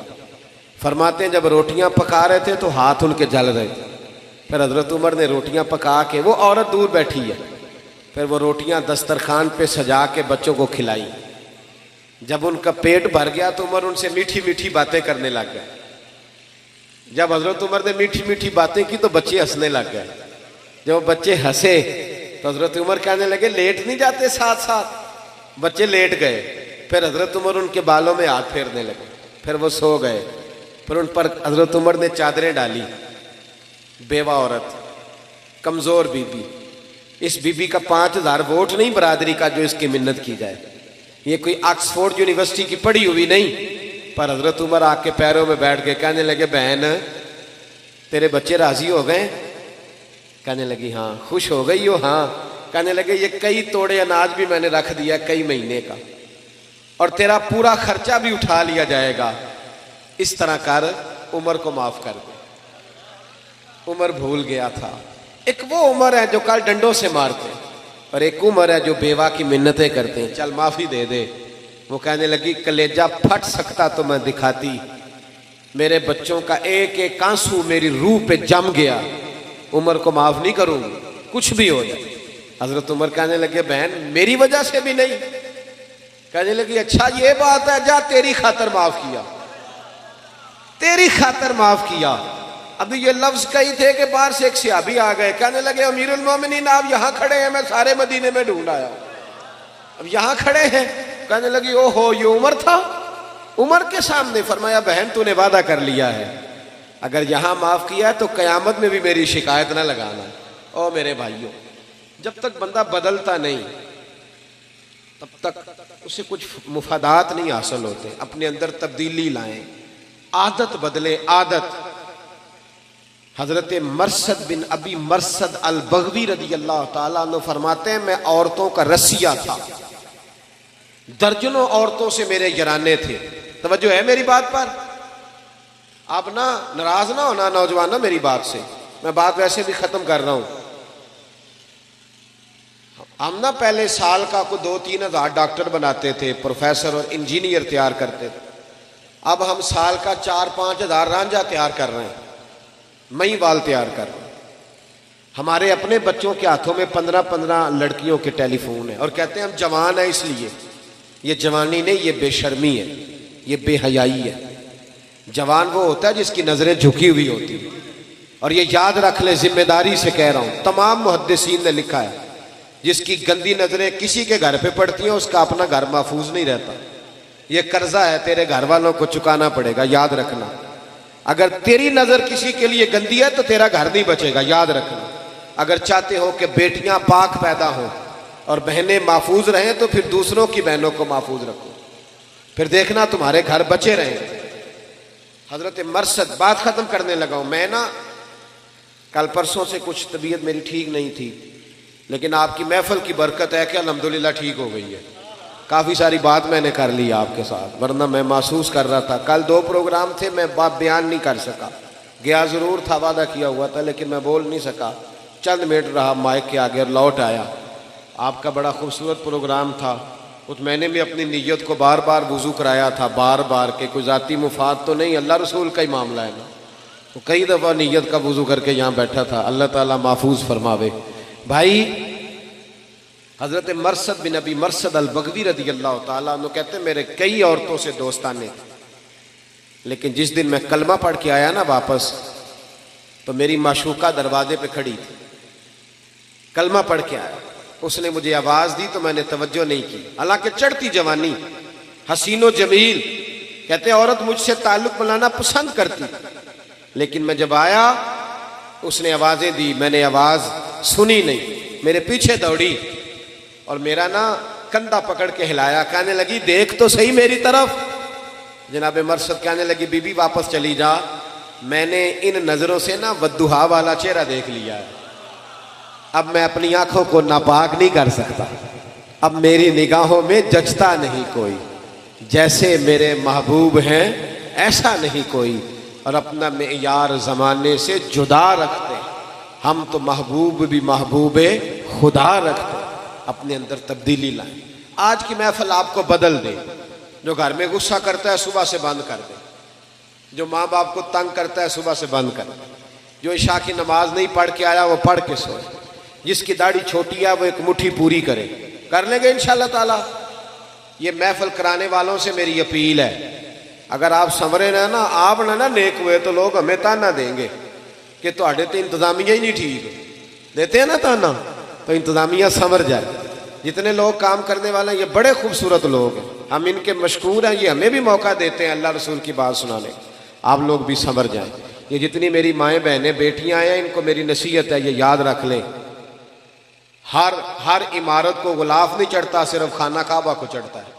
फरमाते हैं जब रोटियां पका रहे थे तो हाथ उनके जल रहे थे, फिर हजरत उमर ने रोटियां पका के, वो औरत दूर बैठी है, फिर वो रोटियां दस्तरखान पे सजा के बच्चों को खिलाई। जब उनका पेट भर गया तो उमर उनसे मीठी मीठी बातें करने लग गए। जब हजरत उमर ने मीठी मीठी बातें की तो बच्चे हंसने लग गए। जब बच्चे हंसे तो हजरत उमर कहने लगे लेट नहीं जाते साथ साथ, बच्चे लेट गए। फिर हजरत उमर उनके बालों में हाथ फेरने लगे, फिर वो सो गए। फिर उन पर हजरत उमर ने चादरें डाली। बेवा औरत, कमजोर बीबी, इस बीबी का 5000 वोट नहीं बरादरी का जो इसकी मिन्नत की जाए, ये कोई ऑक्सफोर्ड यूनिवर्सिटी की पढ़ी हुई नहीं। पर हजरत उमर आके पैरों में बैठ के कहने लगे बहन तेरे बच्चे राजी हो गए? कहने लगी हाँ। खुश हो गई हो? हाँ। कहने लगे ये कई तोड़े अनाज भी मैंने रख दिया कई महीने का, और तेरा पूरा खर्चा भी उठा लिया जाएगा, इस तरह कर उमर को माफ कर दे। उमर भूल गया था। एक वो उमर है जो कल डंडों से मारते, और एक उमर है जो बेवा की मिन्नतें करते हैं, चल माफी दे दे। वो कहने लगी कलेजा फट सकता तो मैं दिखाती, मेरे बच्चों का एक एक आंसू मेरी रूह पे जम गया, उमर को माफ नहीं करूंगी, कुछ भी हो जाए। हजरत उमर कहने लगे बहन मेरी वजह से भी नहीं। कहने लगी अच्छा ये बात है, जा तेरी खातर माफ किया, तेरी खातर माफ किया। अभी ये लफ्ज कही थे कि बाहर से एक सियाबी आ गए, कहने लगे अमीरुल मोमिनीन आप यहाँ खड़े हैं, मैं सारे मदीने में ढूंढ आया, अब यहाँ खड़े हैं। कहने लगी ओहो ये उमर था। उमर के सामने फरमाया बहन तूने वादा कर लिया है, अगर यहाँ माफ किया तो कयामत में भी मेरी शिकायत ना लगाना। ओ मेरे भाइयों, जब तक बंदा बदलता नहीं तब तक उसे कुछ मुफादात नहीं हासिल होते। अपने अंदर तब्दीली लाएं, आदत बदले, आदत। हजरत मरसद बिन अबी मरसद अल बगवी रदी अल्लाह ताला अन्हु फरमाते हैं मैं औरतों का रसिया था, दर्जनों औरतों से मेरे यराने थे। तवज्जो है मेरी बात पर? आप ना नाराज ना होना नौजवान ना मेरी बात से, मैं बात वैसे भी खत्म कर रहा हूं। हम ना पहले साल का को 2-3 हज़ार डॉक्टर बनाते थे, प्रोफेसर और इंजीनियर तैयार करते थे। अब हम साल का 4-5 हज़ार रांझा तैयार कर रहे हैं, मई बाल तैयार कर रहे हैं। हमारे अपने बच्चों के हाथों में 15-15 लड़कियों के टेलीफोन है और कहते हैं हम जवान है इसलिए। ये जवानी नहीं, ये बेशर्मी है, ये बेहयाई है। जवान वो होता है जिसकी नजरें झुकी हुई होती है। और ये याद रख ले, जिम्मेदारी से कह रहा हूं, तमाम मुहद्दिसीन ने लिखा है जिसकी गंदी नजरें किसी के घर पे पड़ती हैं उसका अपना घर महफूज नहीं रहता। ये कर्जा है, तेरे घर वालों को चुकाना पड़ेगा, याद रखना। अगर तेरी नजर किसी के लिए गंदी है तो तेरा घर नहीं बचेगा, याद रखना। अगर चाहते हो कि बेटियां पाक पैदा हो और बहनें महफूज रहें तो फिर दूसरों की बहनों को महफूज रखो, फिर देखना तुम्हारे घर बचे रहें। हजरत मरसद, बात खत्म करने लगा हूं मैं ना। कल परसों से कुछ तबीयत मेरी ठीक नहीं थी, लेकिन आपकी महफिल की बरकत है कि अल्हम्दुलिल्लाह ठीक हो गई है। काफ़ी सारी बात मैंने कर ली आपके साथ, वरना मैं महसूस कर रहा था। कल 2 प्रोग्राम थे, मैं बात बयान नहीं कर सका। गया ज़रूर था, वादा किया हुआ था, लेकिन मैं बोल नहीं सका। चंद मिनट रहा माइक के आगे और लौट आया। आपका बड़ा खूबसूरत प्रोग्राम था, उस मैंने भी अपनी नीयत को बार बार वुज़ू कराया था, बार बार के कोई ज़ाती मुफाद तो नहीं, अल्लाह रसूल का ही मामला है ना। तो कई दफ़ा नीयत का वुज़ू करके यहाँ बैठा था। अल्लाह ताला महफूज फरमावे। भाई हजरत मरसद बिन अबी मरसद अल बगवी रदी अल्लाह ताला अन्हु कहते मेरे कई औरतों से दोस्ताने, लेकिन जिस दिन मैं कलमा पढ़ के आया ना वापस, तो मेरी माशूका दरवाजे पे खड़ी थी, कलमा पढ़ के आया। उसने मुझे आवाज दी तो मैंने तवज्जो नहीं की, हालांकि चढ़ती जवानी, हसीनो जमील, कहते औरत मुझसे ताल्लुक बनाना पसंद करती, लेकिन मैं जब आया उसने आवाजें दी, मैंने आवाज सुनी नहीं, मेरे पीछे दौड़ी और मेरा ना कंधा पकड़ के हिलाया। कहने लगी देख तो सही मेरी तरफ। जनाब मरसद कहने लगी बीबी वापस चली जा, मैंने इन नजरों से ना वद्दुहा वाला चेहरा देख लिया है, अब मैं अपनी आंखों को नापाक नहीं कर सकता। अब मेरी निगाहों में जचता नहीं कोई, जैसे मेरे महबूब हैं ऐसा नहीं कोई, और अपना मेयार जमाने से जुदा रखते। हम तो महबूब भी महबूबे खुदा रखते। अपने अंदर तब्दीली लाएं। आज की महफिल आपको बदल दे। जो घर में गुस्सा करता है सुबह से बंद कर दे, जो माँ बाप को तंग करता है सुबह से बंद कर दे, जो इशा की नमाज नहीं पढ़ के आया वो पढ़ के सोए, जिसकी दाढ़ी छोटी है वो एक मुट्ठी पूरी करे, कर लेंगे इंशाअल्लाह ताला। ये महफिल कराने वालों से मेरी अपील है, अगर आप संवरे ना आप ना नेक हुए तो लोग हमें ताना देंगे कि तुहाडे तो इंतजामिया ही नहीं ठीक, देते हैं ना ताना, तो इंतजामिया संवर जाए। जितने लोग काम करने वाले हैं ये बड़े खूबसूरत लोग हैं, हम इनके मशकूर हैं, ये हमें भी मौका देते हैं अल्लाह रसूल की बात सुनाने। आप लोग भी संवर जाएं। ये जितनी मेरी माएँ बहनें बेटियां हैं इनको मेरी नसीहत है, ये याद रख लें, हर इमारत को गुलाफ नहीं चढ़ता, सिर्फ खाना काबा को चढ़ता है।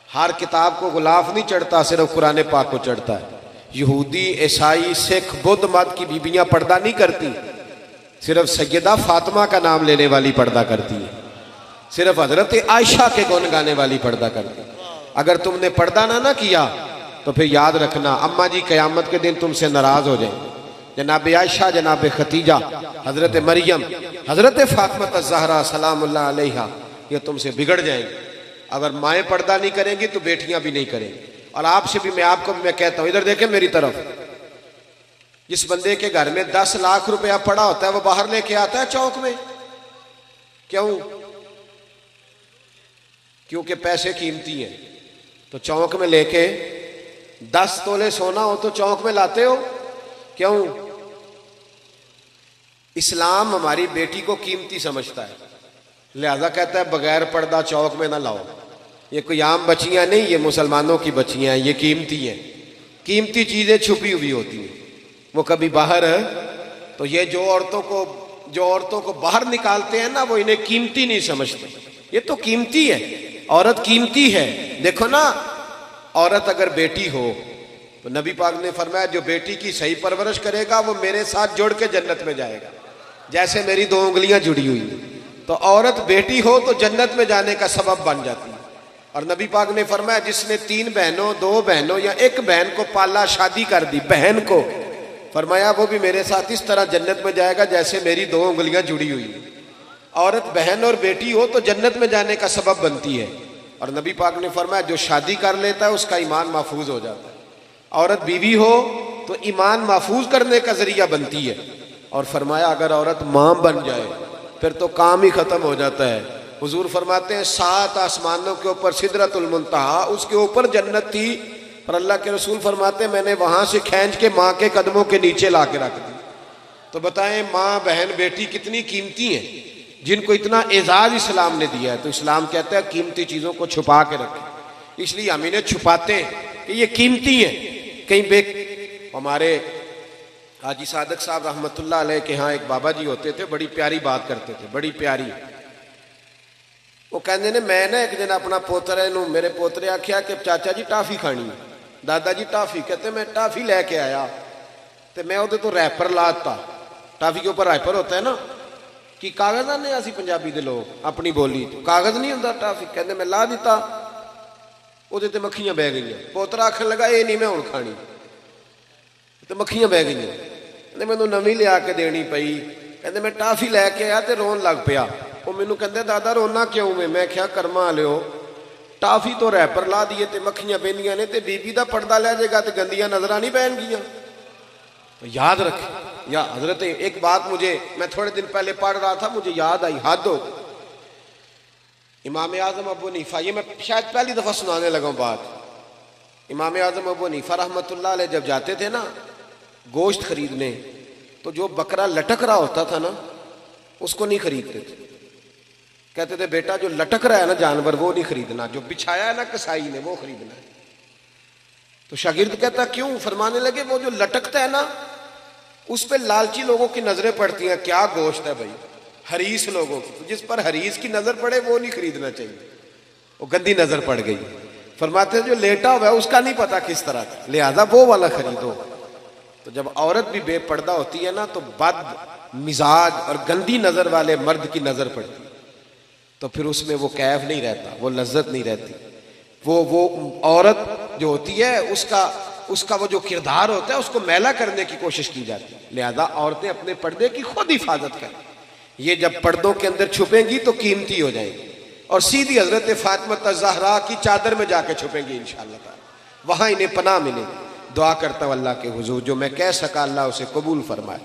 हर किताब को गुलाफ नहीं चढ़ता, सिर्फ कुरान पाक को चढ़ता है। यहूदी, ईसाई, सिख, बुद्ध मत की बीबियां पर्दा नहीं करती, सिर्फ सैयदा फातिमा का नाम लेने वाली पर्दा करती है, सिर्फ हजरत आयशा के गुण गाने वाली पर्दा करती है। अगर तुमने पर्दा ना किया तो फिर याद रखना अम्मा जी क़यामत के दिन तुमसे नाराज हो जाएंगे। जनाब आयशा, जनाब खतीजा, हजरत मरियम, हजरत फातिमा ज़हरा सलामुल्लाह अलैहा, ये तुमसे बिगड़ जाएंगे। अगर माएँ पर्दा नहीं करेंगी तो बेटियां भी नहीं करेंगी। और आपसे भी मैं आपको भी मैं कहता हूं, इधर देखें मेरी तरफ, जिस बंदे के घर में 10 लाख रुपया पड़ा होता है वो बाहर लेके आता है चौक में, क्यों? क्योंकि पैसे कीमती हैं। तो चौक में लेके 10 तोले सोना हो तो चौक में लाते हो, क्यों? इस्लाम हमारी बेटी को कीमती समझता है, लिहाजा कहता है बगैर पर्दा चौक में ना लाओ। ये कोई आम बच्चियां नहीं, ये मुसलमानों की बच्चियां हैं, ये कीमती हैं। कीमती चीजें छुपी हुई होती हैं, वो कभी बाहर है। तो ये जो औरतों को बाहर निकालते हैं ना, वो इन्हें कीमती नहीं समझते। ये तो कीमती है, औरत कीमती है। देखो ना, औरत अगर बेटी हो तो नबी पाक ने फरमाया जो बेटी की सही परवरिश करेगा वो मेरे साथ जुड़ के जन्नत में जाएगा, जैसे मेरी 2 उंगलियां जुड़ी हुई हैं। तो औरत बेटी हो तो जन्नत में जाने का सबब बन जाती है। और नबी पाक ने फरमाया जिसने 3 बहनों, 2 बहनों या 1 बहन को पाला, शादी कर दी बहन को, फरमाया वो भी मेरे साथ इस तरह जन्नत में जाएगा जैसे मेरी 2 उंगलियां जुड़ी हुई हैं। औरत बहन और बेटी हो तो जन्नत में जाने का सबब बनती है। और नबी पाक ने फरमाया जो शादी कर लेता है उसका ईमान महफूज हो जाता है। औरत बीवी हो तो ईमान महफूज करने का जरिया बनती है। और फरमाया अगर औरत मां बन जाए फिर तो काम ही खत्म हो जाता है। हुजूर फरमाते हैं 7 आसमानों के ऊपर सिदरतुल मुंतहा, उसके ऊपर जन्नत थी, पर अल्लाह के रसूल फरमाते हैं मैंने वहां से खींच के माँ के कदमों के नीचे ला के रख दी। तो बताएं माँ, बहन, बेटी कितनी कीमती हैं, जिनको इतना एजाज इस्लाम ने दिया है। तो इस्लाम कहता है कीमती चीजों को छुपा के रखें, इसलिए हम इन्हें छुपाते हैं कि ये कीमती है। कहीं हमारे हाजी सादक साहब रहमतुल्लाह अलैह के यहाँ एक बाबा जी होते थे, बड़ी प्यारी बात करते थे, बड़ी प्यारी। वो कहते ने मैं ना एक दिन अपना पोतरे नू, मेरे पोतरे आख्या कि चाचा जी टाफी खानी है, दादा जी टाफी, कहते मैं टाफी लैके आया तो मैं वो तो रैपर लाता, टाफी के ऊपर रैपर होता है ना, कि कागज आने असी पंजाबी दे लोग अपनी बोली तो कागज नहीं होता टाफी, कहते मैं ला दिता, ਉਹਦੇ ਤੇ ਮੱਖੀਆਂ ਬਹਿ ਗਈਆਂ। ਪੋਤਰਾ ਆਖਣ ਲੱਗਾ ਇਹ ਨਹੀਂ ਮੈਂ ਹੁਣ ਖਾਣੀ, ਤੇ ਮੱਖੀਆਂ ਬਹਿ ਗਈਆਂ। ਕਹਿੰਦੇ ਮੈਨੂੰ ਨਵੀਂ ਲਿਆ ਕੇ ਦੇਣੀ ਪਈ। ਕਹਿੰਦੇ ਮੈਂ ਟਾਫੀ ਲੈ ਕੇ ਆਇਆ ਤੇ ਰੋਣ ਲੱਗ ਪਿਆ। ਉਹ ਮੈਨੂੰ ਕਹਿੰਦੇ ਦਾਦਾ ਰੋਣਾ ਕਿਉਂ ਵੇ? ਮੈਂ ਕਿਹਾ ਕਰਮਾ ਲਿਓ, ਟਾਫੀ ਤੋਂ ਰੈਪਰ ਲਾ ਦੀਏ ਤੇ ਮੱਖੀਆਂ ਬਹਿੰਦੀਆਂ ਨੇ ਤੇ ਬੀਬੀ ਦਾ ਪਰਦਾ ਲੈ ਜਾਏਗਾ ਤੇ ਗੰਦੀਆਂ ਨਜ਼ਰਾਂ नहीं बहनगियां। तो याद रखें। या हजरत एक बात मुझे, मैं थोड़े दिन पहले पढ़ रहा था, मुझे याद आई, हद हो। इमाम आजम अबू हनीफा, ये मैं शायद पहली दफा सुनाने लगा हूं बात। इमाम आजम अबू हनीफा रहमतुल्लाह अलैह जब जाते थे ना गोश्त खरीदने, तो जो बकरा लटक रहा होता था ना उसको नहीं खरीदते थे। कहते थे बेटा जो लटक रहा है ना जानवर वो नहीं खरीदना, जो बिछाया है ना कसाई ने वो खरीदना है। तो शागिर्द कहता क्यों? फरमाने लगे वो जो लटकता है ना उस पर लालची लोगों की नजरें पड़ती हैं, क्या गोश्त है भाई, हरीस लोगों की, तो जिस पर हरीस की नजर पड़े वो नहीं खरीदना चाहिए, वो गंदी नजर पड़ गई। फरमाते हैं जो लेटा हुआ है उसका नहीं पता किस तरह का, लिहाजा वो वाला खरीदो। तो जब औरत भी बेपर्दा होती है ना तो बद मिजाज और गंदी नजर वाले मर्द की नजर पड़ती, तो फिर उसमें वो कैफ नहीं रहता, वो लज्जत नहीं रहती। वो औरत जो होती है उसका वो जो किरदार होता है उसको मैला करने की कोशिश की जाती है। लिहाजा औरतें अपने पर्दे की खुद हिफाजत करें। ये जब पर्दों के अंदर छुपेंगी तो कीमती हो जाएंगी और सीधी हजरत फातिमा ज़हरा की चादर में जाके छुपेंगी इंशाअल्लाह ताला, वहां इन्हें पनाह मिलेगी। दुआ करता हूं अल्लाह के हुजूर जो मैं कह सका अल्लाह उसे कबूल फरमाए।